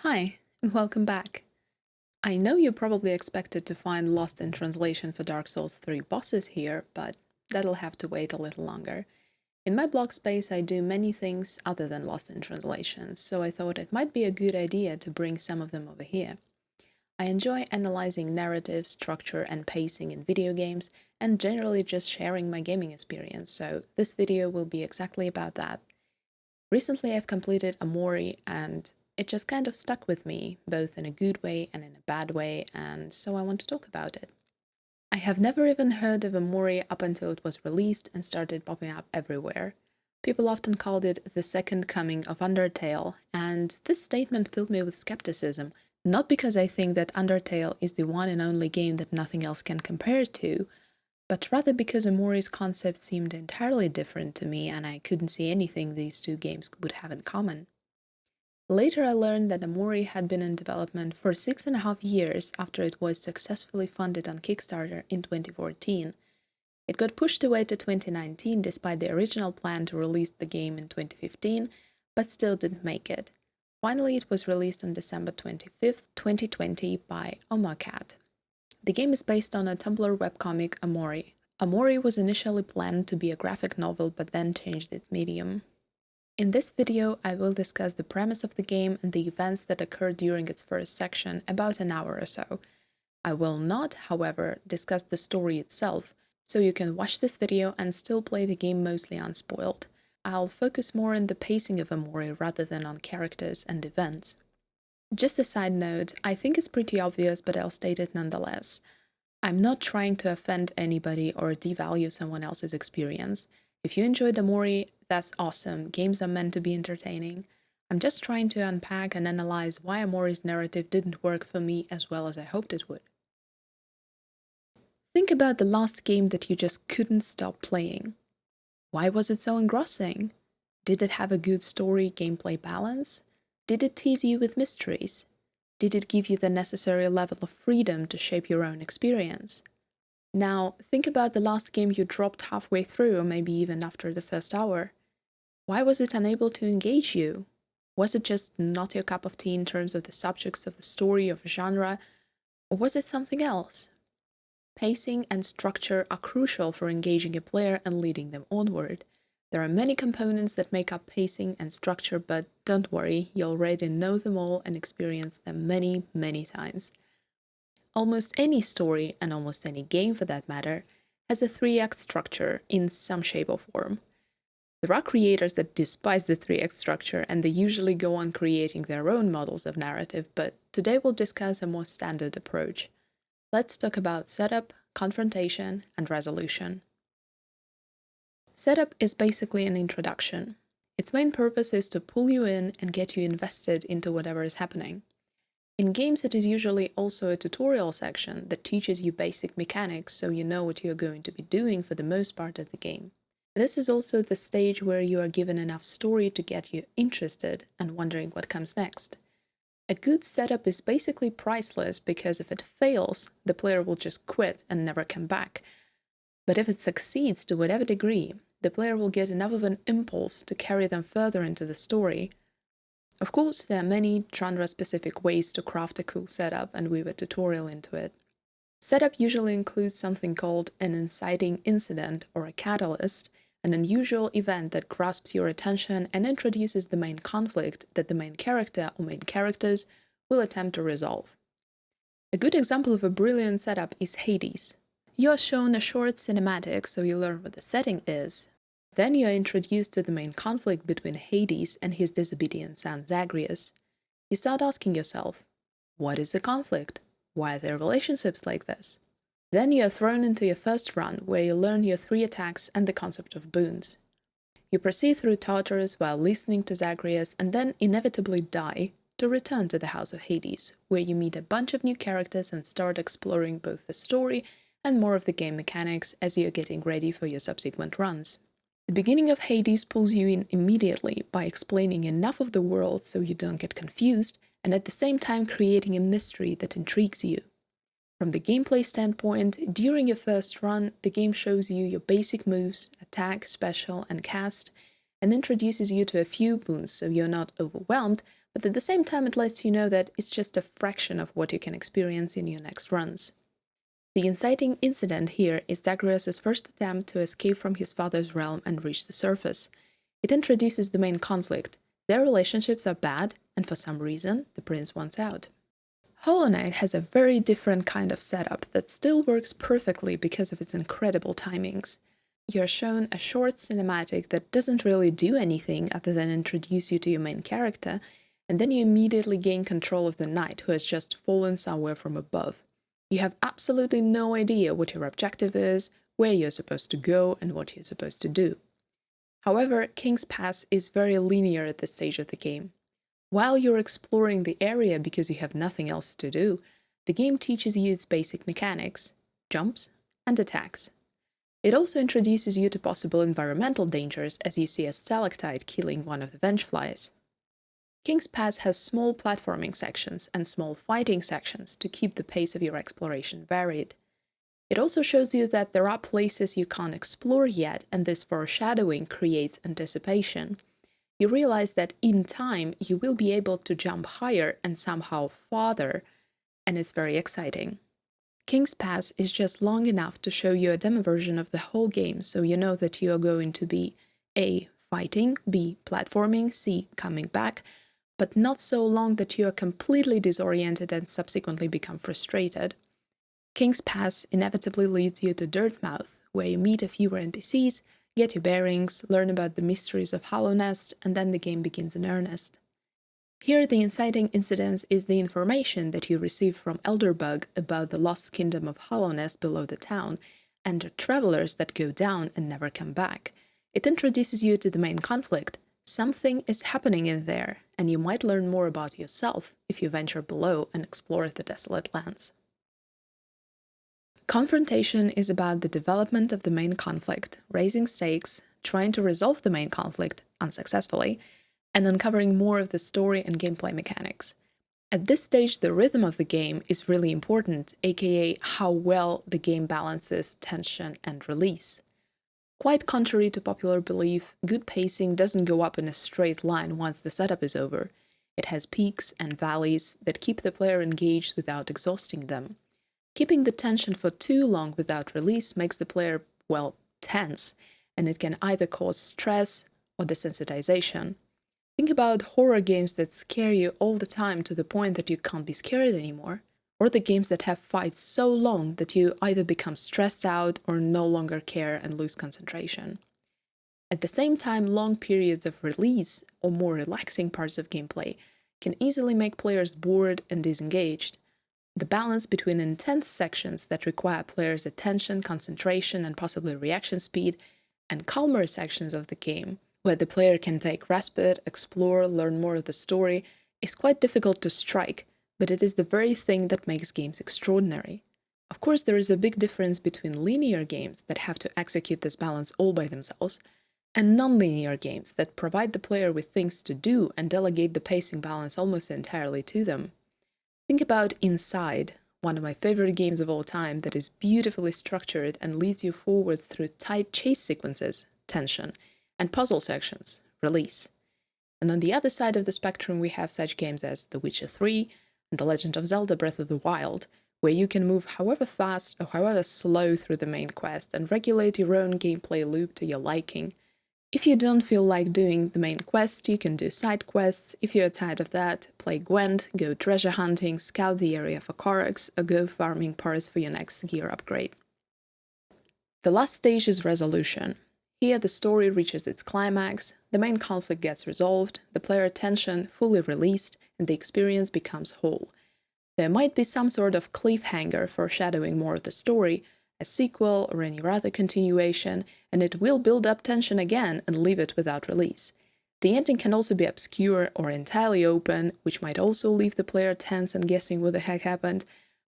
Hi, and welcome back. I know you probably expected to find Lost in Translation for Dark Souls 3 bosses here, but that'll have to wait a little longer. In my blog space, I do many things other than Lost in Translation, so I thought it might be a good idea to bring some of them over here. I enjoy analyzing narrative, structure, and pacing in video games, and generally just sharing my gaming experience, so this video will be exactly about that. Recently, I've completed OMORI, and it just kind of stuck with me, both in a good way and in a bad way, and so I want to talk about it. I have never even heard of OMORI up until it was released and started popping up everywhere. People often called it the second coming of Undertale, and this statement filled me with skepticism, not because I think that Undertale is the one and only game that nothing else can compare to, but rather because OMORI's concept seemed entirely different to me and I couldn't see anything these two games would have in common. Later I learned that OMORI had been in development for 6.5 years after it was successfully funded on Kickstarter in 2014. It got pushed away to 2019 despite the original plan to release the game in 2015, but still didn't make it. Finally, it was released on December 25th, 2020 by OMOCAT. The game is based on a Tumblr webcomic OMORI. OMORI was initially planned to be a graphic novel but then changed its medium. In this video, I will discuss the premise of the game and the events that occurred during its first section, about an hour or so. I will not, however, discuss the story itself, so you can watch this video and still play the game mostly unspoiled. I'll focus more on the pacing of OMORI rather than on characters and events. Just a side note, I think it's pretty obvious, but I'll state it nonetheless. I'm not trying to offend anybody or devalue someone else's experience. If you enjoyed OMORI, that's awesome. Games are meant to be entertaining. I'm just trying to unpack and analyze why OMORI's narrative didn't work for me as well as I hoped it would. Think about the last game that you just couldn't stop playing. Why was it so engrossing? Did it have a good story-gameplay balance? Did it tease you with mysteries? Did it give you the necessary level of freedom to shape your own experience? Now, think about the last game you dropped halfway through, or maybe even after the first hour. Why was it unable to engage you? Was it just not your cup of tea in terms of the subjects of the story or genre, or was it something else? Pacing and structure are crucial for engaging a player and leading them onward. There are many components that make up pacing and structure, but don't worry, you already know them all and experienced them many, many times. Almost any story, and almost any game for that matter, has a 3-act structure in some shape or form. There are creators that despise the 3-act structure, and they usually go on creating their own models of narrative, but today we'll discuss a more standard approach. Let's talk about setup, confrontation, and resolution. Setup is basically an introduction. Its main purpose is to pull you in and get you invested into whatever is happening. In games, it is usually also a tutorial section that teaches you basic mechanics so you know what you're going to be doing for the most part of the game. This is also the stage where you are given enough story to get you interested and wondering what comes next. A good setup is basically priceless because if it fails, the player will just quit and never come back. But if it succeeds to whatever degree, the player will get enough of an impulse to carry them further into the story. Of course, there are many genre-specific ways to craft a cool setup and weave a tutorial into it. Setup usually includes something called an inciting incident or a catalyst, an unusual event that grasps your attention and introduces the main conflict that the main character or main characters will attempt to resolve. A good example of a brilliant setup is Hades. You are shown a short cinematic so you learn what the setting is. Then you are introduced to the main conflict between Hades and his disobedient son Zagreus. You start asking yourself, what is the conflict? Why are their relationships like this? Then you are thrown into your first run, where you learn your 3 attacks and the concept of boons. You proceed through Tartarus while listening to Zagreus and then inevitably die to return to the House of Hades, where you meet a bunch of new characters and start exploring both the story and more of the game mechanics as you are getting ready for your subsequent runs. The beginning of Hades pulls you in immediately by explaining enough of the world so you don't get confused, and at the same time creating a mystery that intrigues you. From the gameplay standpoint, during your first run, the game shows you your basic moves, attack, special, and cast, and introduces you to a few boons so you're not overwhelmed, but at the same time it lets you know that it's just a fraction of what you can experience in your next runs. The inciting incident here is Zagreus' first attempt to escape from his father's realm and reach the surface. It introduces the main conflict. Their relationships are bad, and for some reason, the prince wants out. Hollow Knight has a very different kind of setup that still works perfectly because of its incredible timings. You're shown a short cinematic that doesn't really do anything other than introduce you to your main character, and then you immediately gain control of the knight who has just fallen somewhere from above. You have absolutely no idea what your objective is, where you're supposed to go, and what you're supposed to do. However, King's Pass is very linear at this stage of the game. While you're exploring the area because you have nothing else to do, the game teaches you its basic mechanics, jumps, and attacks. It also introduces you to possible environmental dangers as you see a stalactite killing one of the Vengeflies. King's Pass has small platforming sections and small fighting sections to keep the pace of your exploration varied. It also shows you that there are places you can't explore yet, and this foreshadowing creates anticipation. You realize that in time you will be able to jump higher and somehow farther, and it's very exciting. King's Pass is just long enough to show you a demo version of the whole game, so you know that you are going to be A. fighting, B. platforming, C. coming back, but not so long that you are completely disoriented and subsequently become frustrated. King's Pass inevitably leads you to Dirtmouth, where you meet a few NPCs, get your bearings, learn about the mysteries of Hollow Nest, and then the game begins in earnest. Here, the inciting incident is the information that you receive from Elderbug about the lost kingdom of Hollow Nest below the town, and the travelers that go down and never come back. It introduces you to the main conflict. Something is happening in there, and you might learn more about yourself if you venture below and explore the desolate lands. Confrontation is about the development of the main conflict, raising stakes, trying to resolve the main conflict unsuccessfully, and uncovering more of the story and gameplay mechanics. At this stage, the rhythm of the game is really important, aka how well the game balances tension and release. Quite contrary to popular belief, good pacing doesn't go up in a straight line once the setup is over. It has peaks and valleys that keep the player engaged without exhausting them. Keeping the tension for too long without release makes the player, well, tense, and it can either cause stress or desensitization. Think about horror games that scare you all the time to the point that you can't be scared anymore, or the games that have fights so long that you either become stressed out or no longer care and lose concentration. At the same time, long periods of release or more relaxing parts of gameplay can easily make players bored and disengaged. The balance between intense sections that require players' attention, concentration, and possibly reaction speed, and calmer sections of the game, where the player can take respite, explore, learn more of the story, is quite difficult to strike, but it is the very thing that makes games extraordinary. Of course, there is a big difference between linear games that have to execute this balance all by themselves, and non-linear games that provide the player with things to do and delegate the pacing balance almost entirely to them. Think about Inside, one of my favorite games of all time that is beautifully structured and leads you forward through tight chase sequences, tension, and puzzle sections, release. And on the other side of the spectrum we have such games as The Witcher 3 and The Legend of Zelda Breath of the Wild, where you can move however fast or however slow through the main quest and regulate your own gameplay loop to your liking. If you don't feel like doing the main quest, you can do side quests. If you're tired of that, play Gwent, go treasure hunting, scout the area for Koroks, or go farming parts for your next gear upgrade. The last stage is resolution. Here the story reaches its climax, the main conflict gets resolved, the player tension fully released, and the experience becomes whole. There might be some sort of cliffhanger foreshadowing more of the story, a sequel or any other continuation, and it will build up tension again and leave it without release. The ending can also be obscure or entirely open, which might also leave the player tense and guessing what the heck happened,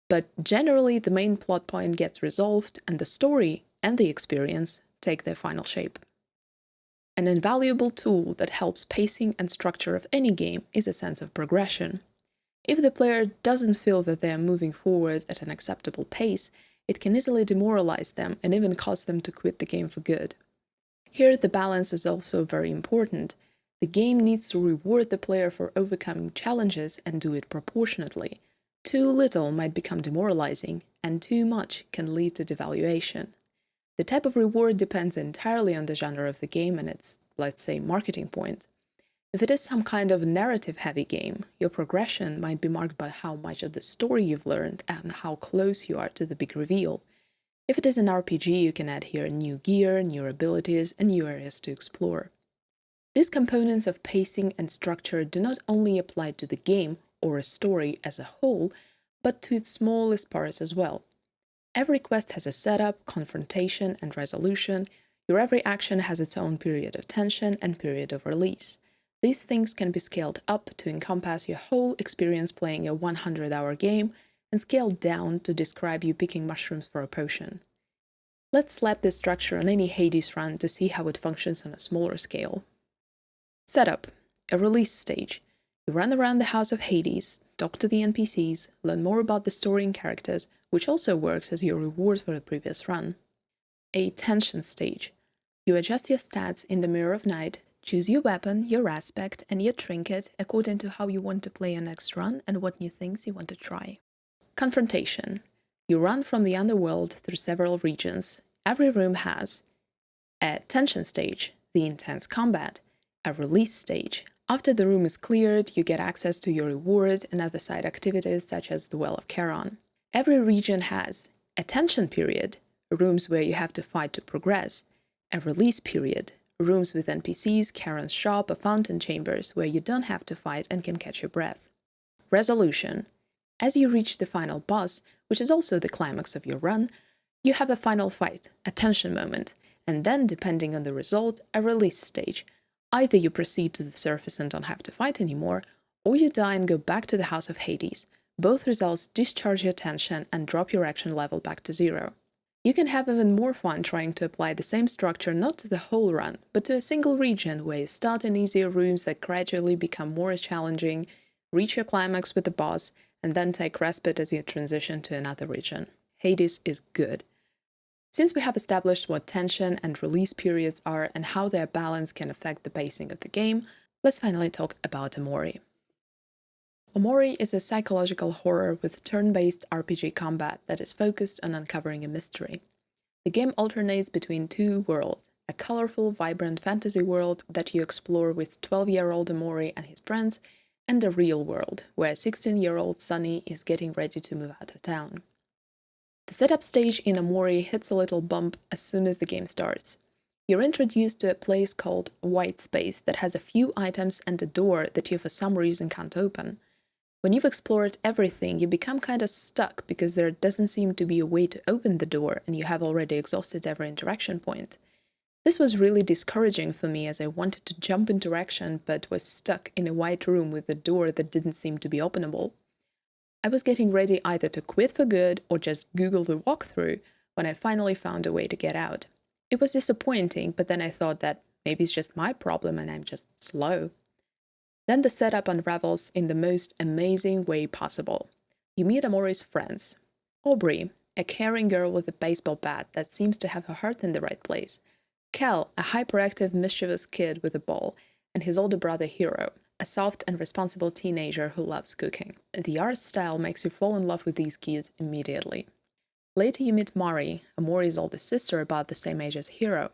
but generally the main plot point gets resolved and the story and the experience take their final shape. An invaluable tool that helps pacing and structure of any game is a sense of progression. If the player doesn't feel that they are moving forward at an acceptable pace, it can easily demoralize them and even cause them to quit the game for good. Here, the balance is also very important. The game needs to reward the player for overcoming challenges and do it proportionately. Too little might become demoralizing, and too much can lead to devaluation. The type of reward depends entirely on the genre of the game and its, let's say, marketing point. If it is some kind of narrative-heavy game, your progression might be marked by how much of the story you've learned and how close you are to the big reveal. If it is an RPG, you can add here new gear, new abilities, and new areas to explore. These components of pacing and structure do not only apply to the game or a story as a whole, but to its smallest parts as well. Every quest has a setup, confrontation, and resolution. Your every action has its own period of tension and period of release. These things can be scaled up to encompass your whole experience playing a 100-hour game, and scaled down to describe you picking mushrooms for a potion. Let's slap this structure on any Hades run to see how it functions on a smaller scale. Setup: a release stage. You run around the House of Hades, talk to the NPCs, learn more about the story and characters, which also works as your reward for the previous run. A tension stage. You adjust your stats in the Mirror of Night, choose your weapon, your aspect, and your trinket according to how you want to play your next run and what new things you want to try. Confrontation. You run from the underworld through several regions. Every room has a tension stage, the intense combat, a release stage. After the room is cleared, you get access to your reward and other side activities such as the Well of Charon. Every region has a tension period, rooms where you have to fight to progress, a release period, rooms with NPCs, Charon's shop, or fountain chambers where you don't have to fight and can catch your breath. Resolution. As you reach the final boss, which is also the climax of your run, you have a final fight, a tension moment, and then, depending on the result, a release stage. Either you proceed to the surface and don't have to fight anymore, or you die and go back to the House of Hades. Both results discharge your tension and drop your action level back to 0. You can have even more fun trying to apply the same structure not to the whole run, but to a single region where you start in easier rooms that gradually become more challenging, reach your climax with the boss, and then take respite as you transition to another region. Hades is good. Since we have established what tension and release periods are and how their balance can affect the pacing of the game, let's finally talk about OMORI. OMORI is a psychological horror with turn-based RPG combat that is focused on uncovering a mystery. The game alternates between two worlds, a colorful, vibrant fantasy world that you explore with 12-year-old OMORI and his friends, and a real world, where 16-year-old Sunny is getting ready to move out of town. The setup stage in OMORI hits a little bump as soon as the game starts. You're introduced to a place called White Space that has a few items and a door that you for some reason can't open. When you've explored everything, you become kinda stuck because there doesn't seem to be a way to open the door and you have already exhausted every interaction point. This was really discouraging for me as I wanted to jump into action but was stuck in a white room with a door that didn't seem to be openable. I was getting ready either to quit for good or just Google the walkthrough when I finally found a way to get out. It was disappointing, but then I thought that maybe it's just my problem and I'm just slow. Then the setup unravels in the most amazing way possible. You meet OMORI's friends. Aubrey, a caring girl with a baseball bat that seems to have her heart in the right place. Cal, a hyperactive, mischievous kid with a ball, and his older brother Hero, a soft and responsible teenager who loves cooking. The art style makes you fall in love with these kids immediately. Later you meet Mari, OMORI's oldest sister about the same age as Hero.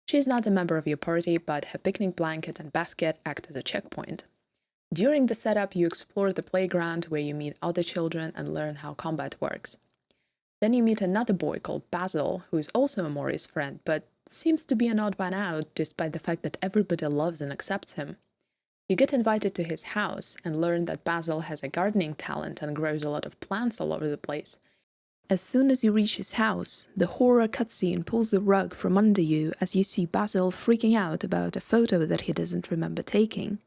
She is not a member of your party, but her picnic blanket and basket act as a checkpoint. During the setup, you explore the playground where you meet other children and learn how combat works. Then you meet another boy called Basil, who is also OMORI's friend, but seems to be an odd man out despite the fact that everybody loves and accepts him. You get invited to his house and learn that Basil has a gardening talent and grows a lot of plants all over the place. As soon as you reach his house, the horror cutscene pulls the rug from under you as you see Basil freaking out about a photo that he doesn't remember taking.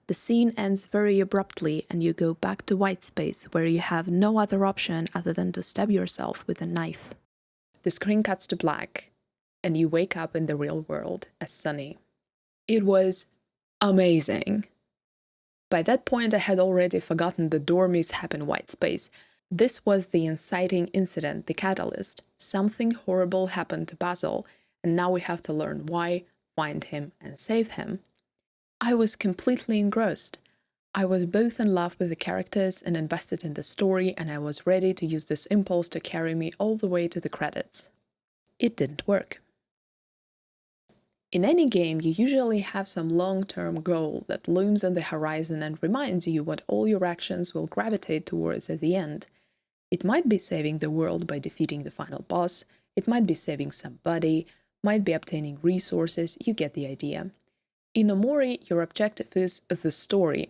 The scene ends very abruptly and you go back to White Space where you have no other option other than to stab yourself with a knife. The screen cuts to black and you wake up in the real world as Sunny. It was amazing. By that point I had already forgotten the door mishap in White Space. This was the inciting incident, the catalyst. Something horrible happened to Basil and now we have to learn why, find him and save him. I was completely engrossed. I was both in love with the characters and invested in the story, and I was ready to use this impulse to carry me all the way to the credits. It didn't work. In any game, you usually have some long-term goal that looms on the horizon and reminds you what all your actions will gravitate towards at the end. It might be saving the world by defeating the final boss, it might be saving somebody, might be obtaining resources, you get the idea. In OMORI, your objective is the story.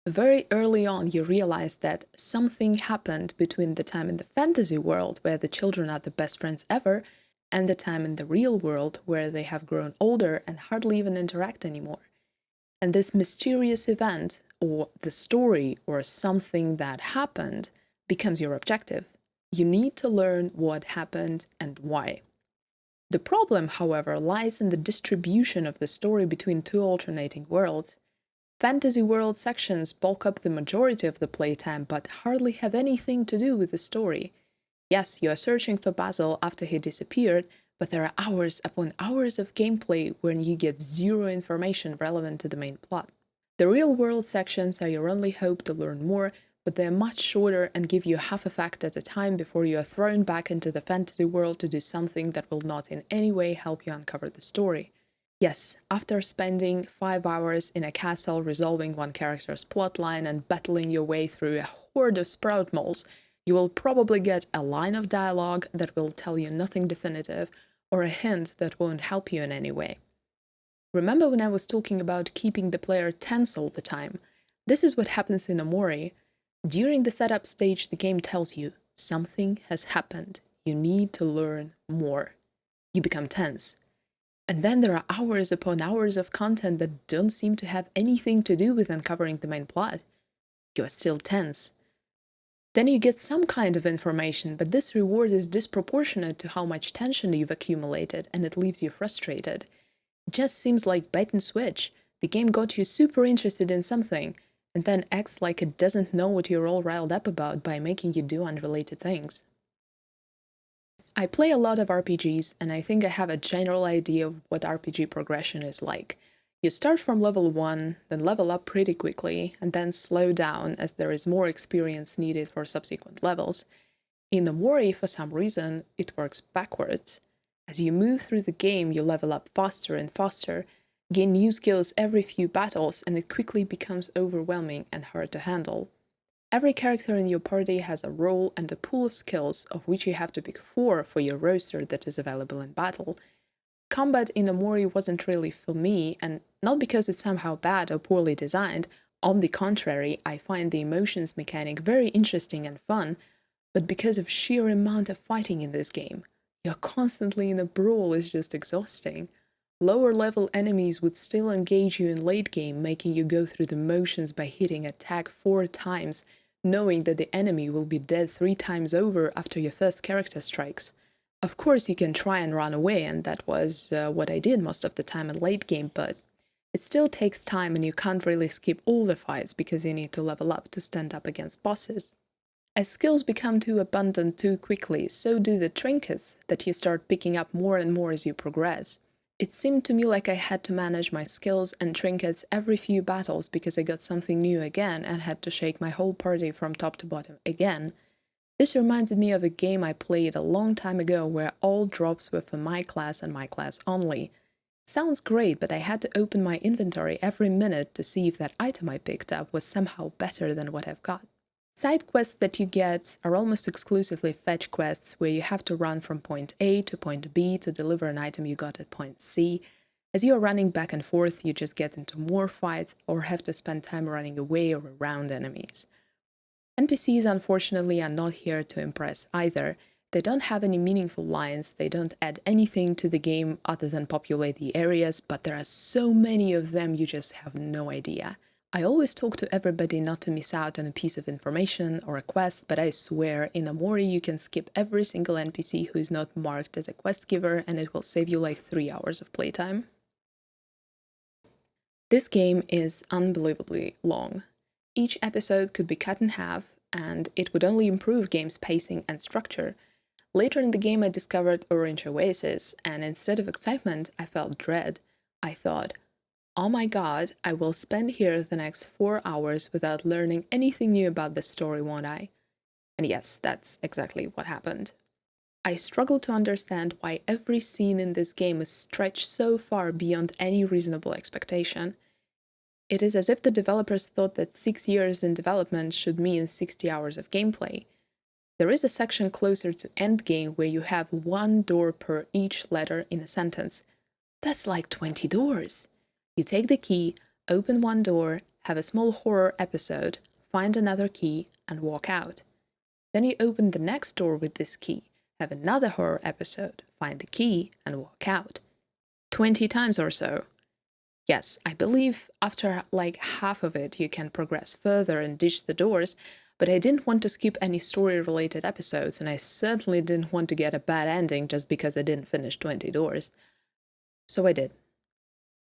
Very early on, you realize that something happened between the time in the fantasy world, where the children are the best friends ever, and the time in the real world, where they have grown older and hardly even interact anymore. And this mysterious event, or the story, or something that happened, becomes your objective. You need to learn what happened and why. The problem, however, lies in the distribution of the story between two alternating worlds. Fantasy world sections bulk up the majority of the playtime, but hardly have anything to do with the story. Yes, you are searching for Basil after he disappeared, but there are hours upon hours of gameplay when you get zero information relevant to the main plot. The real-world sections are your only hope to learn more, but they are much shorter and give you half a fact at a time before you are thrown back into the fantasy world to do something that will not in any way help you uncover the story. Yes, after spending 5 hours in a castle resolving one character's plotline and battling your way through a horde of sprout moles, you will probably get a line of dialogue that will tell you nothing definitive, or a hint that won't help you in any way. Remember when I was talking about keeping the player tense all the time? This is what happens in OMORI. During the setup stage, the game tells you, something has happened, you need to learn more. You become tense. And then there are hours upon hours of content that don't seem to have anything to do with uncovering the main plot. You are still tense. Then you get some kind of information, but this reward is disproportionate to how much tension you've accumulated, and it leaves you frustrated. It just seems like bait and switch. The game got you super interested in something, and then acts like it doesn't know what you're all riled up about by making you do unrelated things. I play a lot of RPGs, and I think I have a general idea of what RPG progression is like. You start from level 1, then level up pretty quickly, and then slow down as there is more experience needed for subsequent levels. In OMORI, for some reason, it works backwards. As you move through the game, you level up faster and faster, gain new skills every few battles, and it quickly becomes overwhelming and hard to handle. Every character in your party has a role and a pool of skills, of which you have to pick 4 for your roster that is available in battle. Combat in OMORI wasn't really for me, and not because it's somehow bad or poorly designed. On the contrary, I find the emotions mechanic very interesting and fun, but because of sheer amount of fighting in this game. You're constantly in a brawl is just exhausting. Lower level enemies would still engage you in late game, making you go through the motions by hitting a tag 4 times, knowing that the enemy will be dead 3 times over after your first character strikes. Of course, you can try and run away, and that was what I did most of the time in late game, but it still takes time and you can't really skip all the fights because you need to level up to stand up against bosses. As skills become too abundant too quickly, so do the trinkets that you start picking up more and more as you progress. It seemed to me like I had to manage my skills and trinkets every few battles because I got something new again and had to shake my whole party from top to bottom again. This reminded me of a game I played a long time ago where all drops were for my class and my class only. Sounds great, but I had to open my inventory every minute to see if that item I picked up was somehow better than what I've got. Side quests that you get are almost exclusively fetch quests where you have to run from point A to point B to deliver an item you got at point C. As you are running back and forth, you just get into more fights or have to spend time running away or around enemies. NPCs, unfortunately, are not here to impress either. They don't have any meaningful lines, they don't add anything to the game other than populate the areas, but there are so many of them you just have no idea. I always talk to everybody not to miss out on a piece of information or a quest, but I swear in OMORI you can skip every single NPC who is not marked as a quest giver and it will save you like 3 hours of playtime. This game is unbelievably long. Each episode could be cut in half, and it would only improve game's pacing and structure. Later in the game I discovered Orange Oasis, and instead of excitement, I felt dread. I thought, oh my god, I will spend here the next 4 hours without learning anything new about the story, won't I? And yes, that's exactly what happened. I struggle to understand why every scene in this game is stretched so far beyond any reasonable expectation. It is as if the developers thought that 6 years in development should mean 60 hours of gameplay. There is a section closer to endgame where you have one door per each letter in a sentence. That's like 20 doors. You take the key, open one door, have a small horror episode, find another key, and walk out. Then you open the next door with this key, have another horror episode, find the key, and walk out. 20 times or so. Yes, I believe after like half of it you can progress further and ditch the doors, but I didn't want to skip any story-related episodes, and I certainly didn't want to get a bad ending just because I didn't finish 20 doors. So I did.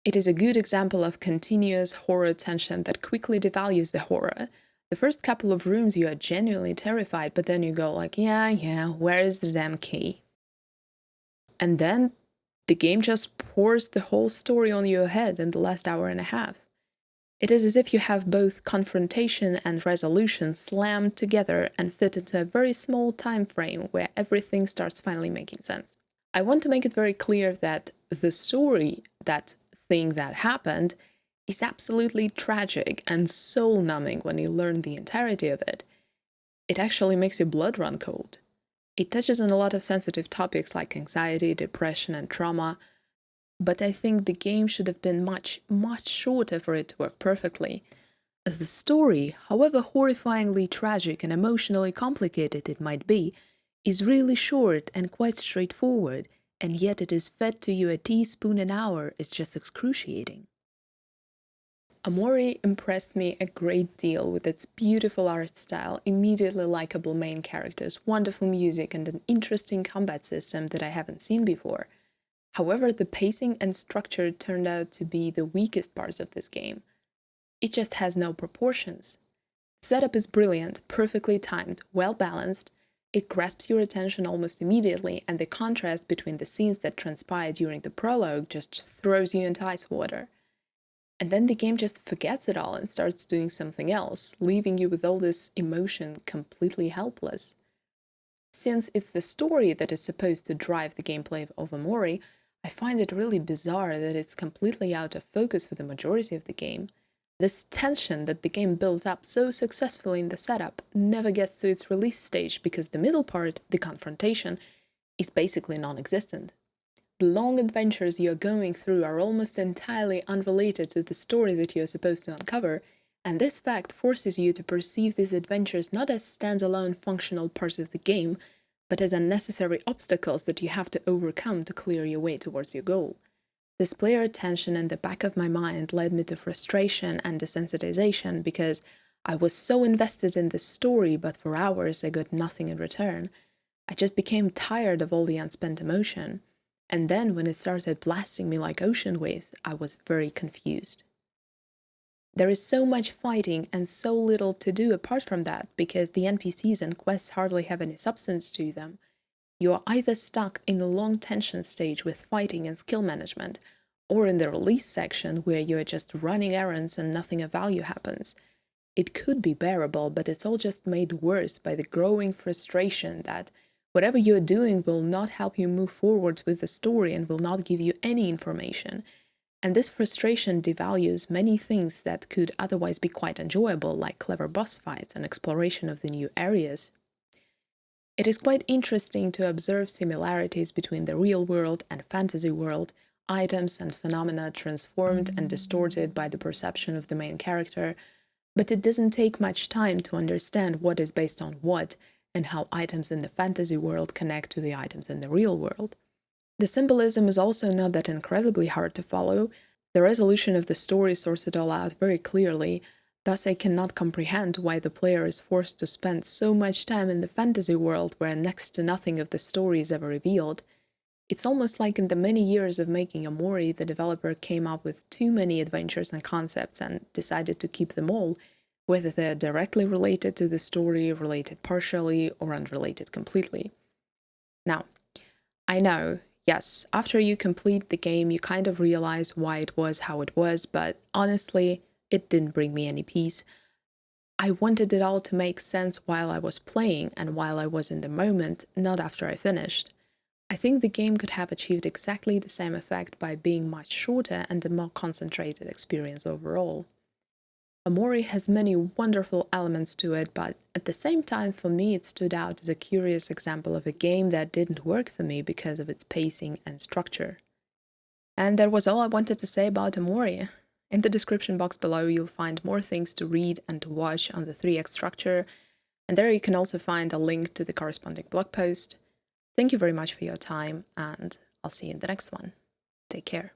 It is a good example of continuous horror tension that quickly devalues the horror. The first couple of rooms you are genuinely terrified, but then you go like, yeah, where is the damn key? And then the game just pours the whole story on your head in the last hour and a half. It is as if you have both confrontation and resolution slammed together and fit into a very small time frame where everything starts finally making sense. I want to make it very clear that the story, that thing that happened, is absolutely tragic and soul-numbing when you learn the entirety of it. It actually makes your blood run cold. It touches on a lot of sensitive topics like anxiety, depression, and trauma, but I think the game should have been much shorter for it to work perfectly. The story, however horrifyingly tragic and emotionally complicated it might be, is really short and quite straightforward, and yet it is fed to you a teaspoon an hour is just excruciating. OMORI impressed me a great deal with its beautiful art style, immediately likable main characters, wonderful music, and an interesting combat system that I haven't seen before. However, the pacing and structure turned out to be the weakest parts of this game. It just has no proportions. The setup is brilliant, perfectly timed, well balanced. It grasps your attention almost immediately, and the contrast between the scenes that transpire during the prologue just throws you into ice water. And then the game just forgets it all and starts doing something else, leaving you with all this emotion completely helpless. Since it's the story that is supposed to drive the gameplay of OMORI, I find it really bizarre that it's completely out of focus for the majority of the game. This tension that the game built up so successfully in the setup never gets to its release stage because the middle part, the confrontation, is basically non-existent. The long adventures you're going through are almost entirely unrelated to the story that you're supposed to uncover, and this fact forces you to perceive these adventures not as standalone functional parts of the game, but as unnecessary obstacles that you have to overcome to clear your way towards your goal. This player tension in the back of my mind led me to frustration and desensitization because I was so invested in the story, but for hours I got nothing in return. I just became tired of all the unspent emotion. And then when it started blasting me like ocean waves, I was very confused. There is so much fighting and so little to do apart from that because the NPCs and quests hardly have any substance to them. You are either stuck in the long tension stage with fighting and skill management, or in the release section where you are just running errands and nothing of value happens. It could be bearable, but it's all just made worse by the growing frustration that whatever you're doing will not help you move forward with the story and will not give you any information. And this frustration devalues many things that could otherwise be quite enjoyable, like clever boss fights and exploration of the new areas. It is quite interesting to observe similarities between the real world and fantasy world, items and phenomena transformed and distorted by the perception of the main character, but it doesn't take much time to understand what is based on what, and how items in the fantasy world connect to the items in the real world. The symbolism is also not that incredibly hard to follow. The resolution of the story sorts it all out very clearly, thus I cannot comprehend why the player is forced to spend so much time in the fantasy world where next to nothing of the story is ever revealed. It's almost like in the many years of making OMORI, the developer came up with too many adventures and concepts and decided to keep them all, whether they're directly related to the story, related partially, or unrelated completely. Now, I know Yes, after you complete the game, you kind of realize why it was how it was, but honestly, it didn't bring me any peace. I wanted it all to make sense while I was playing and while I was in the moment, not after I finished. I think the game could have achieved exactly the same effect by being much shorter and a more concentrated experience overall. OMORI has many wonderful elements to it, but at the same time, for me, it stood out as a curious example of a game that didn't work for me because of its pacing and structure. And that was all I wanted to say about OMORI. In the description box below, you'll find more things to read and to watch on the 3x structure, and there you can also find a link to the corresponding blog post. Thank you very much for your time, and I'll see you in the next one. Take care.